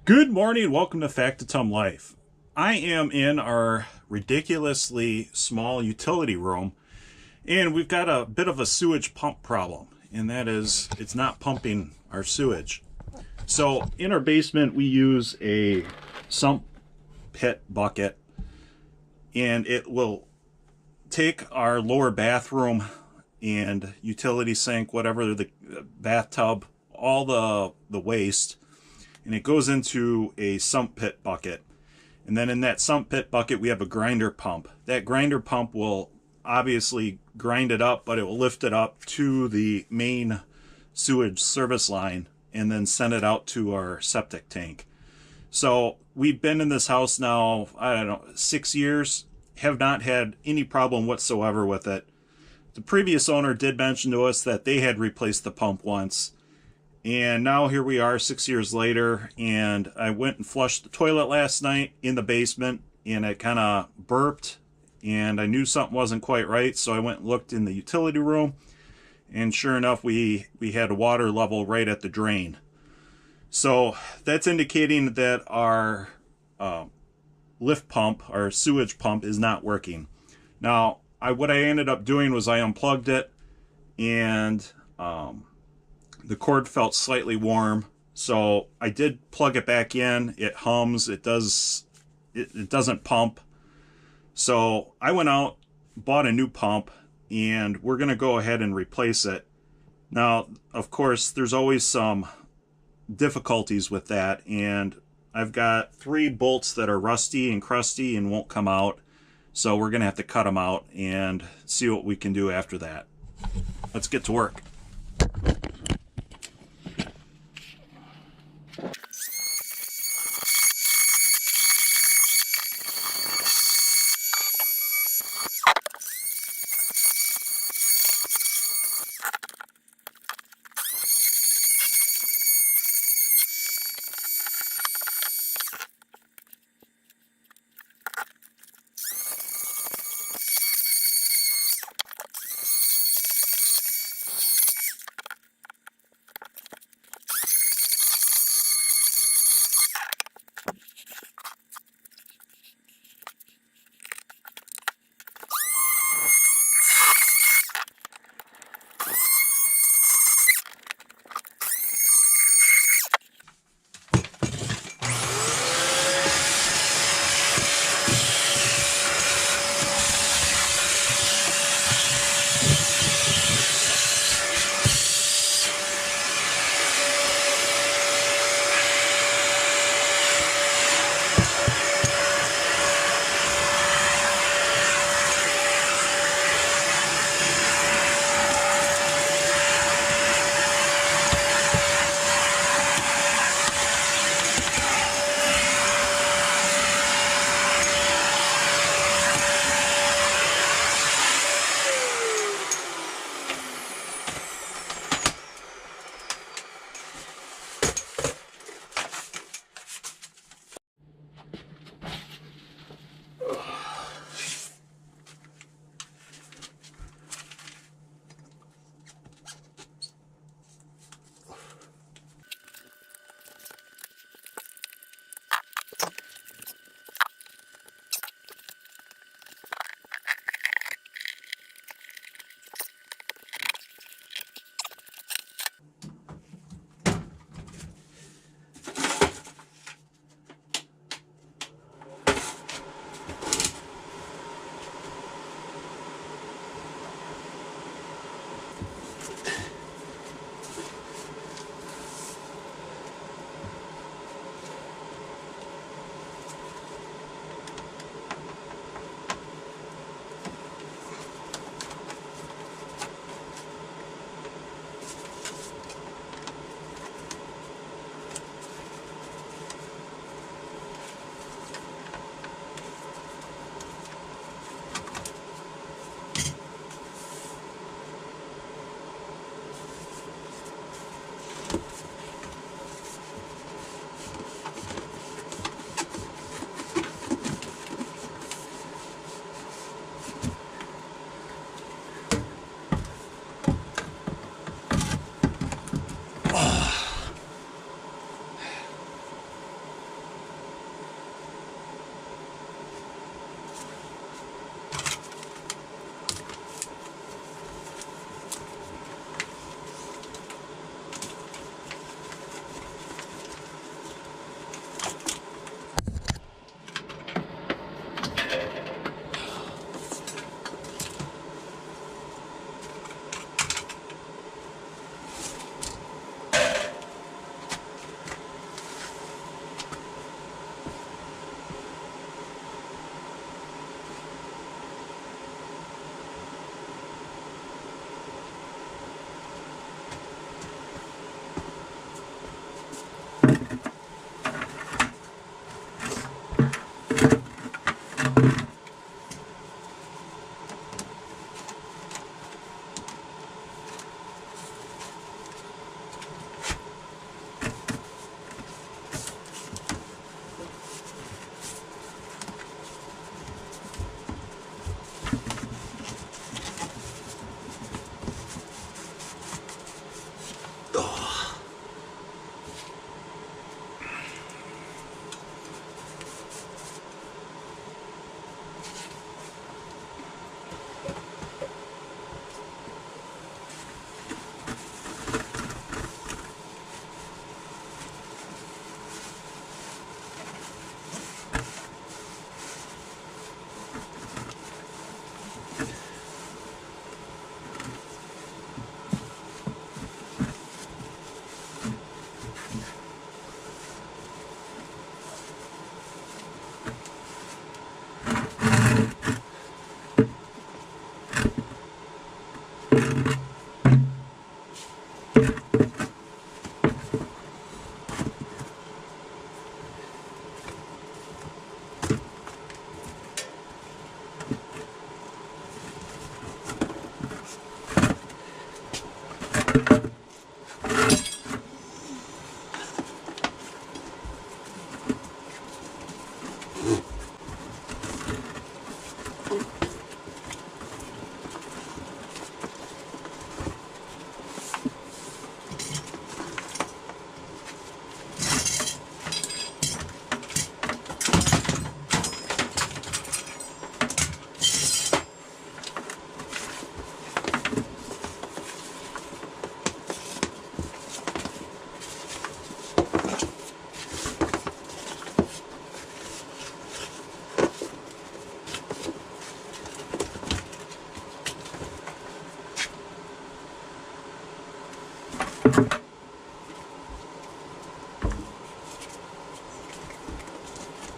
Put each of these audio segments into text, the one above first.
Good morning, welcome to Factotum Life. I am in our ridiculously small utility room, and we've got a bit of a sewage pump problem, and that is it's not pumping our sewage. So in our basement we use a sump pit bucket, and it will take our lower bathroom and utility sink, whatever, the bathtub, all the waste, and it goes into a sump pit bucket. And then in that sump pit bucket, we have a grinder pump. That grinder pump will obviously grind it up, but it will lift it up to the main sewage service line and then send it out to our septic tank. So we've been in this house now, I don't know, 6 years, have not had any problem whatsoever with it. The previous owner did mention to us that they had replaced the pump once. And now here we are 6 years later, and I went and flushed the toilet last night in the basement, and it kind of burped, and I knew something wasn't quite right, so I went and looked in the utility room, and sure enough, we had a water level right at the drain. So that's indicating that our lift pump, our sewage pump, is not working. Now, what I ended up doing was I unplugged it, and the cord felt slightly warm, so I did plug it back in. It hums. It doesn't pump. So I went out, bought a new pump, and we're going to go ahead and replace it. Now, of course, there's always some difficulties with that, and I've got 3 bolts that are rusty and crusty and won't come out, so we're going to have to cut them out and see what we can do after that. Let's get to work.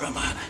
Come on.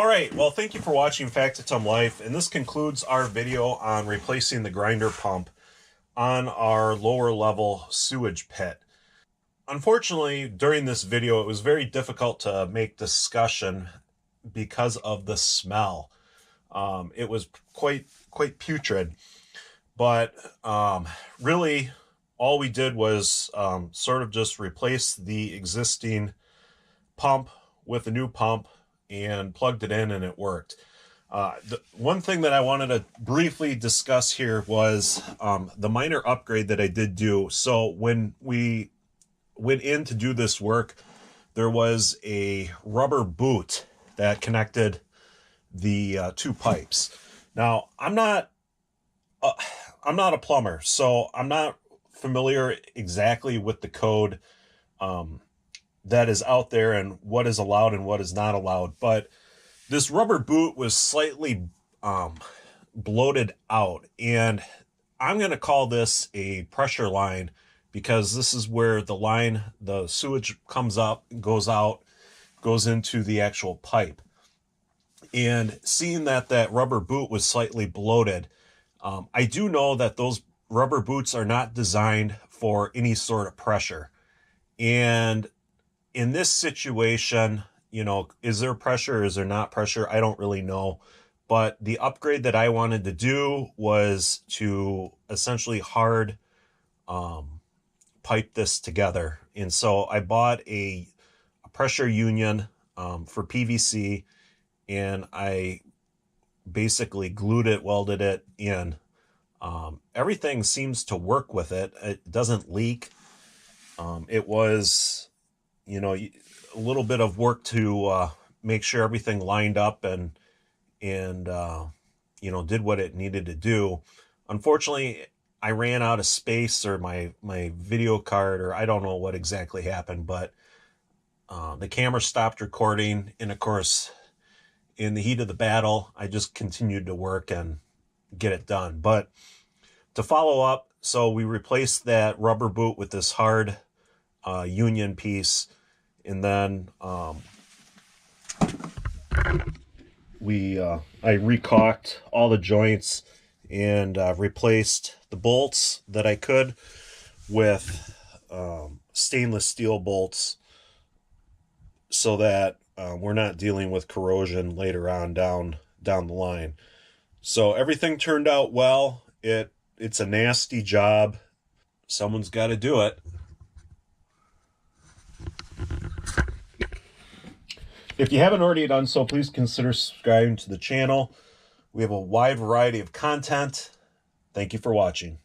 All right, well, thank you for watching Factotum Life, and this concludes our video on replacing the grinder pump on our lower level sewage pit. Unfortunately, during this video, it was very difficult to make discussion because of the smell. It was quite putrid, but really all we did was sort of just replace the existing pump with a new pump and plugged it in, and it worked. The one thing that I wanted to briefly discuss here was the minor upgrade that I did do. So when we went in to do this work, there was a rubber boot that connected the two pipes. Now, I'm not a plumber, so I'm not familiar exactly with the code that is out there and what is allowed and what is not allowed. But this rubber boot was slightly bloated out, and I'm going to call this a pressure line because this is where the line, the sewage comes up, goes out, goes into the actual pipe. And seeing that that rubber boot was slightly bloated, I do know that those rubber boots are not designed for any sort of pressure. And in this situation, you know, is there pressure? Is there not pressure? I don't really know. But the upgrade that I wanted to do was to essentially hard pipe this together. And so I bought a pressure union for PVC, and I basically glued it, welded it in. Everything seems to work with it. It doesn't leak. It was, you know, a little bit of work to make sure everything lined up and you know, did what it needed to do. Unfortunately, I ran out of space, or my video card, or I don't know what exactly happened, but the camera stopped recording, and of course, in the heat of the battle, I just continued to work and get it done. But to follow up, so we replaced that rubber boot with this hard union piece, and then I recaulked all the joints and replaced the bolts that I could with stainless steel bolts, so that we're not dealing with corrosion later on down the line. So everything turned out well. It's a nasty job. Someone's got to do it. If you haven't already done so, please consider subscribing to the channel. We have a wide variety of content. Thank you for watching.